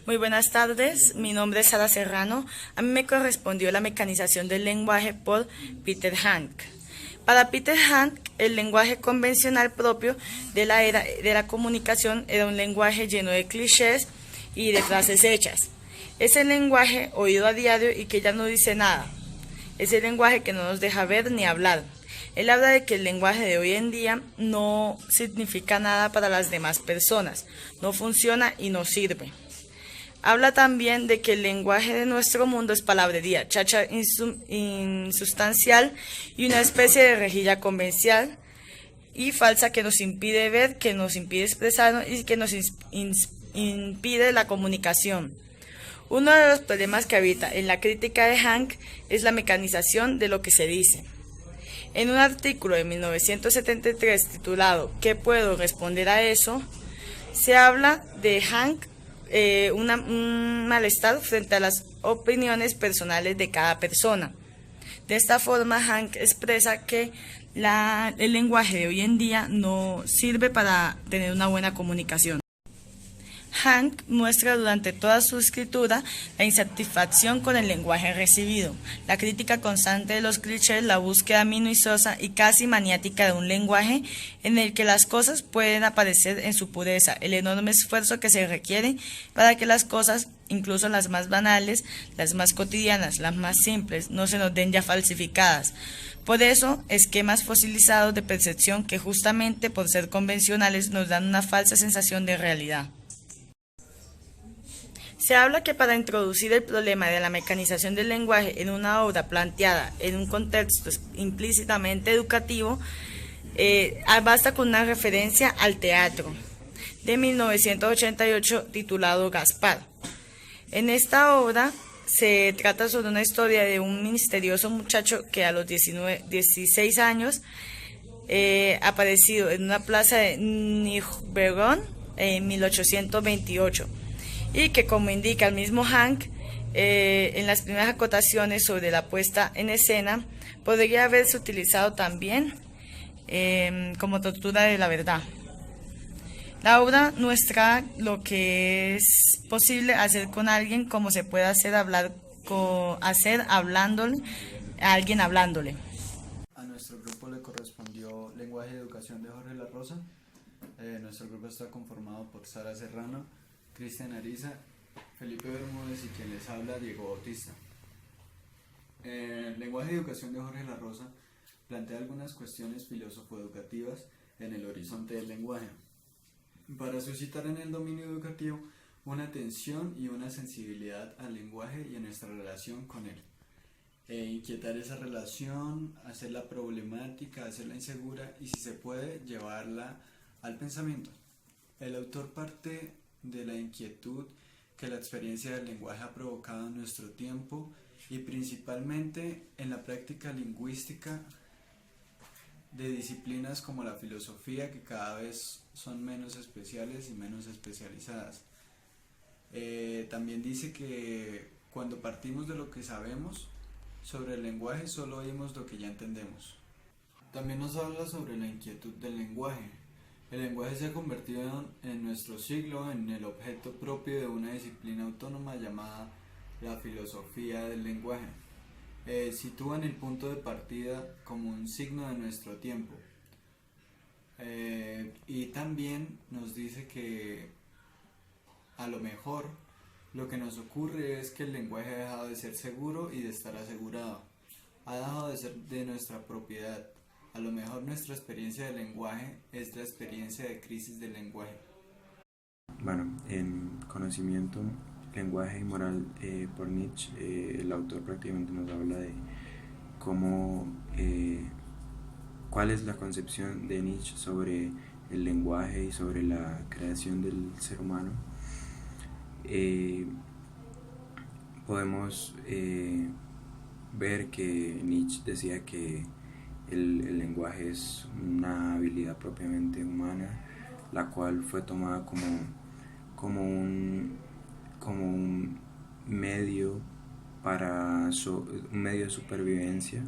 Muy buenas tardes, mi nombre es Sara Serrano. A mí me correspondió la mecanización del lenguaje por Peter Hank. Para Peter Hank, el lenguaje convencional propio de la era de la comunicación era un lenguaje lleno de clichés y de frases hechas. Es el lenguaje oído a diario y que ya no dice nada. Es el lenguaje que no nos deja ver ni hablar. Él habla de que el lenguaje de hoy en día no significa nada para las demás personas, no funciona y no sirve. Habla también de que el lenguaje de nuestro mundo es palabrería, chacha insustancial y una especie de rejilla convencional y falsa que nos impide ver, que nos impide expresarnos y que nos impide la comunicación. Uno de los problemas que habita en la crítica de Hank es la mecanización de lo que se dice. En un artículo de 1973 titulado ¿Qué puedo responder a eso?, se habla de Hank un malestar frente a las opiniones personales de cada persona. De esta forma, Hank expresa que el lenguaje de hoy en día no sirve para tener una buena comunicación. Hank muestra durante toda su escritura la insatisfacción con el lenguaje recibido, la crítica constante de los clichés, la búsqueda minuciosa y casi maniática de un lenguaje en el que las cosas pueden aparecer en su pureza, el enorme esfuerzo que se requiere para que las cosas, incluso las más banales, las más cotidianas, las más simples, no se nos den ya falsificadas. Por eso, esquemas fosilizados de percepción que justamente por ser convencionales nos dan una falsa sensación de realidad. Se habla que para introducir el problema de la mecanización del lenguaje en una obra planteada en un contexto implícitamente educativo, basta con una referencia al teatro de 1988 titulado Gaspar. En esta obra se trata sobre una historia de un misterioso muchacho que a los 16 años aparecido en una plaza de Nijmegen en 1828. Y que, como indica el mismo Hank, en las primeras acotaciones sobre la puesta en escena, podría haberse utilizado también como tortura de la verdad. La obra muestra lo que es posible hacer con alguien, como se puede hacer hablándole a alguien hablándole. A nuestro grupo le correspondió Lenguaje y Educación de Jorge La Rosa. Nuestro grupo está conformado por Sara Serrano, Cristian Ariza, Felipe Bermúdez y quien les habla, Diego Bautista. Lenguaje y Educación de Jorge La Rosa plantea algunas cuestiones filosofo-educativas en el horizonte del lenguaje, para suscitar en el dominio educativo una atención y una sensibilidad al lenguaje y a nuestra relación con él. Inquietar esa relación, hacerla problemática, hacerla insegura y, si se puede, llevarla al pensamiento. El autor parte de la inquietud que la experiencia del lenguaje ha provocado en nuestro tiempo y principalmente en la práctica lingüística de disciplinas como la filosofía, que cada vez son menos especiales y menos especializadas. También dice que cuando partimos de lo que sabemos sobre el lenguaje, solo oímos lo que ya entendemos. También nos habla sobre la inquietud del lenguaje. El lenguaje se ha convertido en nuestro siglo en el objeto propio de una disciplina autónoma llamada la filosofía del lenguaje. Sitúa en el punto de partida como un signo de nuestro tiempo. Y también nos dice que a lo mejor lo que nos ocurre es que el lenguaje ha dejado de ser seguro y de estar asegurado. Ha dejado de ser de nuestra propiedad. A lo mejor nuestra experiencia del lenguaje es la experiencia de crisis del lenguaje. Bueno, en Conocimiento, Lenguaje y Moral por Nietzsche, el autor prácticamente nos habla de cómo, cuál es la concepción de Nietzsche sobre el lenguaje y sobre la creación del ser humano. Podemos ver que Nietzsche decía que el lenguaje es una habilidad propiamente humana, la cual fue tomada como un medio un medio de supervivencia,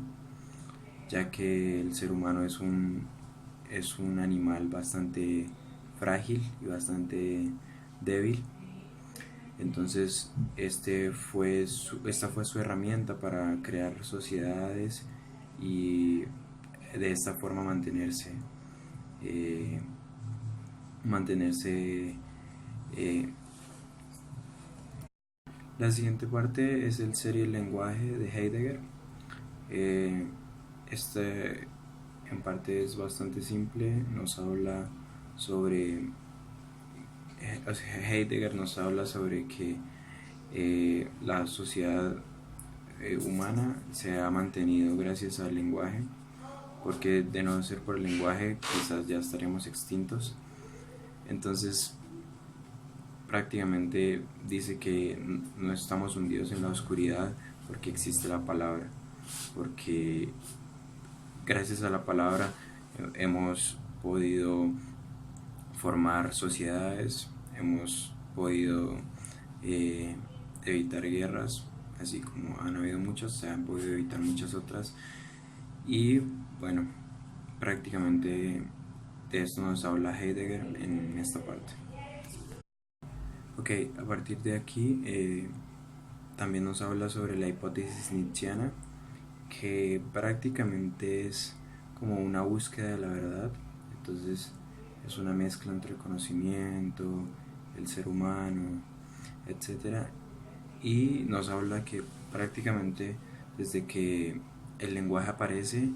ya que el ser humano es un animal bastante frágil y bastante débil, Entonces, esta fue su herramienta para crear sociedades y de esta forma eh, mantenerse. La siguiente parte es el ser y el lenguaje de Heidegger. Este en parte es bastante simple, nos habla sobre Heidegger nos habla sobre que la sociedad humana se ha mantenido gracias al lenguaje, porque de no ser por el lenguaje quizás ya estaríamos extintos. Entonces prácticamente dice que no estamos hundidos en la oscuridad porque existe la palabra, porque gracias a la palabra hemos podido formar sociedades, hemos podido evitar guerras, así como han habido muchas, se han podido evitar muchas otras. Y bueno, prácticamente de esto nos habla Heidegger en esta parte. Ok, a partir de aquí también nos habla sobre la hipótesis nietzscheana, que prácticamente es como una búsqueda de la verdad. Entonces es una mezcla entre el conocimiento, el ser humano, etc. Y nos habla que prácticamente desde que el lenguaje aparece,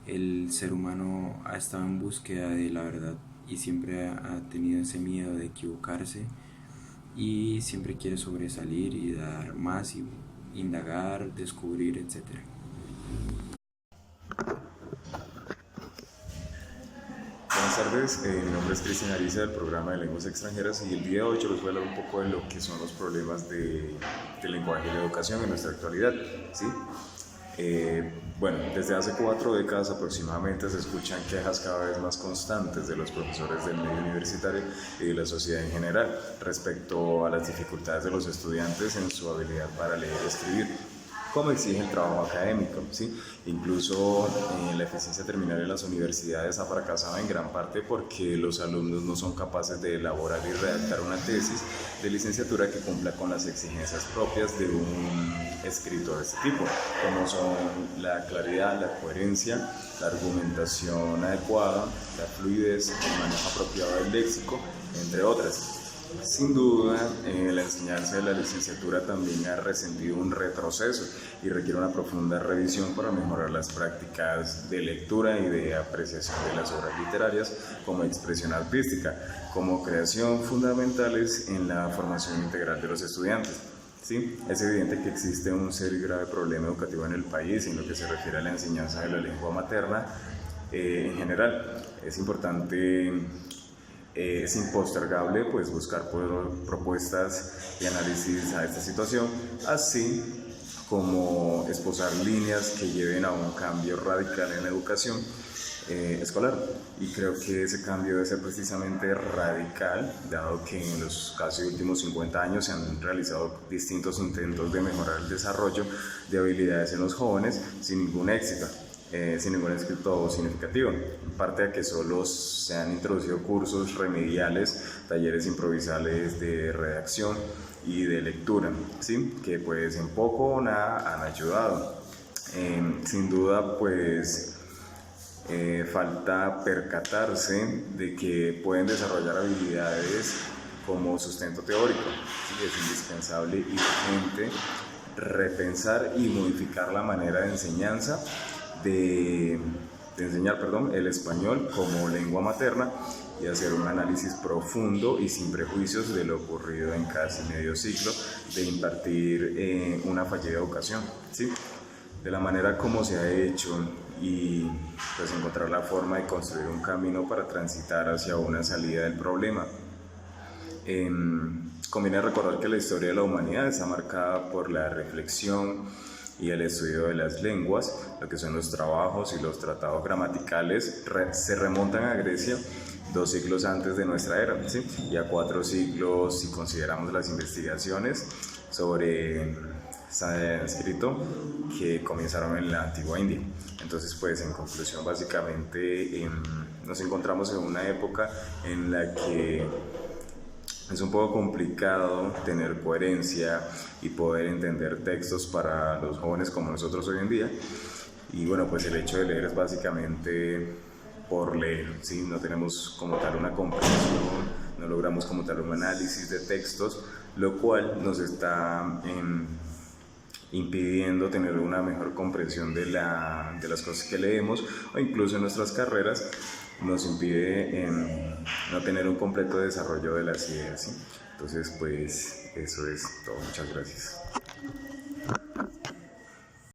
el ser humano ha estado en búsqueda de la verdad y siempre ha tenido ese miedo de equivocarse y siempre quiere sobresalir y dar más y indagar, descubrir, etc. Buenas tardes, mi nombre es Cristian Ariza del programa de lenguas extranjeras y el día de hoy yo les voy a hablar un poco de lo que son los problemas del lenguaje y la educación en nuestra actualidad, ¿sí? Bueno, desde hace 4 décadas aproximadamente se escuchan quejas cada vez más constantes de los profesores del medio universitario y de la sociedad en general respecto a las dificultades de los estudiantes en su habilidad para leer y escribir, como exige el trabajo académico, ¿sí? Incluso la eficiencia terminal en las universidades ha fracasado en gran parte porque los alumnos no son capaces de elaborar y redactar una tesis de licenciatura que cumpla con las exigencias propias de un escrito de este tipo, como son la claridad, la coherencia, la argumentación adecuada, la fluidez, el manejo apropiado del léxico, entre otras. Sin duda, la enseñanza de la licenciatura también ha resentido un retroceso y requiere una profunda revisión para mejorar las prácticas de lectura y de apreciación de las obras literarias como expresión artística, como creación fundamentales en la formación integral de los estudiantes. Sí, es evidente que existe un serio y grave problema educativo en el país en lo que se refiere a la enseñanza de la lengua materna en general. Es importante... Es impostergable pues, buscar propuestas y análisis a esta situación, así como esbozar líneas que lleven a un cambio radical en la educación escolar. Y creo que ese cambio debe ser precisamente radical, dado que en los casi últimos 50 años se han realizado distintos intentos de mejorar el desarrollo de habilidades en los jóvenes sin ningún éxito. Sin ningún éxito significativo, en parte a que solo se han introducido cursos remediales, talleres improvisables de redacción y de lectura, ¿sí? Que pues en poco o nada han ayudado. Sin duda pues falta percatarse de que pueden desarrollar habilidades como sustento teórico, ¿sí? Es indispensable y urgente repensar y modificar la manera de enseñanza de enseñar el español como lengua materna y hacer un análisis profundo y sin prejuicios de lo ocurrido en casi medio siglo de impartir una fallida educación, ¿sí? De la manera como se ha hecho y pues encontrar la forma de construir un camino para transitar hacia una salida del problema. Conviene recordar que la historia de la humanidad está marcada por la reflexión y el estudio de las lenguas, lo que son los trabajos y los tratados gramaticales, se remontan a Grecia 2 siglos antes de nuestra era, ¿sí? Y a 4 siglos si consideramos las investigaciones sobre sánscrito que comenzaron en la antigua India. Entonces, pues en conclusión, básicamente nos encontramos en una época en la que es un poco complicado tener coherencia y poder entender textos para los jóvenes como nosotros hoy en día. Y bueno, pues el hecho de leer es básicamente por leer, ¿sí? No tenemos como tal una comprensión, no logramos como tal un análisis de textos, lo cual nos está impidiendo tener una mejor comprensión de las cosas que leemos, o incluso en nuestras carreras nos impide no tener un completo desarrollo de las ideas, ¿sí? Entonces, pues eso es todo. Muchas gracias.